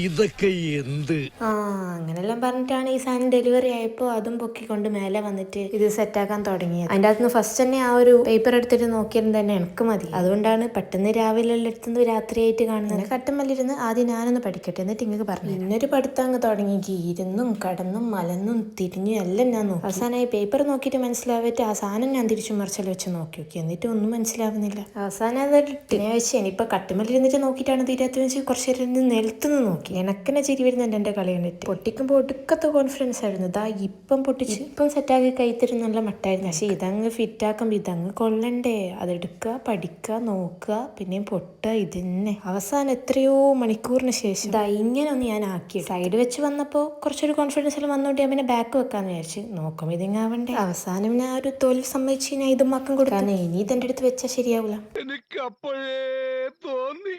ഇതൊക്കെ എന്ത്? അങ്ങനെല്ലാം പറഞ്ഞിട്ടാണ് ഈ സാധനം ഡെലിവറി ആയപ്പോൾ അതും പൊക്കിക്കൊണ്ട് മേലെ വന്നിട്ട് ഇത് സെറ്റാക്കാൻ തുടങ്ങിയത്. അതിൻ്റെ അകത്തുനിന്ന് ഫസ്റ്റ് തന്നെ ആ ഒരു പേപ്പർ എടുത്തിട്ട് നോക്കിയത് തന്നെ എനിക്ക് മതി. അതുകൊണ്ടാണ് പെട്ടെന്ന് രാവിലെ എടുത്തുനിന്ന് രാത്രിയായിട്ട് കാണുന്നത്. കട്ടുമല്ലിരുന്ന് ആദ്യം ഞാനൊന്ന് പഠിക്കട്ടെ, എന്നിട്ട് ഇങ്ങനെ പറഞ്ഞു ഇന്നൊരു പഠിത്തം അങ്ങ് തുടങ്ങി. ഇരുന്നും കടന്നും മലന്നും തിരിഞ്ഞും എല്ലാം ഞാൻ നോക്കി. അവസാനമായി പേപ്പർ നോക്കിയിട്ട് മനസ്സിലാവിട്ട് ആ സാധനം ഞാൻ തിരിച്ചു മറിച്ചൽ വെച്ച് നോക്കി എന്നിട്ട് ഒന്നും മനസ്സിലാവുന്നില്ല. അവസാനം അതിട്ട് ഞാൻ വെച്ച് ഇനിയിപ്പോൾ കട്ടുമല്ലിരുന്നിട്ട് നോക്കിയിട്ടാണ് തീരാത്ത വെച്ച് കുറച്ച് നേരം നിലത്തുനിന്ന് നോക്കി. എനക്കെന്നെ ചിരി വരുന്നുണ്ട് എൻ്റെ കളി കണ്ടിട്ട്. പൊട്ടിക്കുമ്പോൾ ഒടുക്കത്തെ കോൺഫിഡൻസ് ആയിരുന്നു. ഇതാ ഇപ്പം പൊട്ടിച്ച് ഇപ്പം സെറ്റാക്കി കൈത്തരും നല്ല മട്ടായിരുന്നു. പക്ഷേ ഇതങ്ങ് ഫിറ്റാക്കുമ്പോൾ ഇതങ്ങ് കൊള്ളണ്ടേ, അതെടുക്കുക പഠിക്കുക നോക്കുക പിന്നെയും പൊട്ടുക. ഇതന്നെ അവസാനം എത്രയോ മണിക്കൂറിന് ശേഷം ഇതാ ഇങ്ങനെ ഒന്ന് ഞാൻ ആക്കി സൈഡ് വെച്ച് വന്നപ്പോൾ കുറച്ചൊരു കോൺഫിഡൻസ് എല്ലാം വന്നോണ്ട് ഞാൻ പിന്നെ ബാക്ക് വെക്കാന്ന് വിചാരിച്ചു. നോക്കും ഇതിങ്ങാവണ്ടേ. അവസാനം ഞാൻ ഒരു തോൽവി സമ്മതിച്ച് ഞാൻ ഇത് മക്കം കൊടുത്തു. കാരണം ഇനി ഇതെൻ്റെ അടുത്ത് വെച്ചാൽ ശരിയാവില്ല. എനിക്ക് അപ്പോഴേ തോന്നി.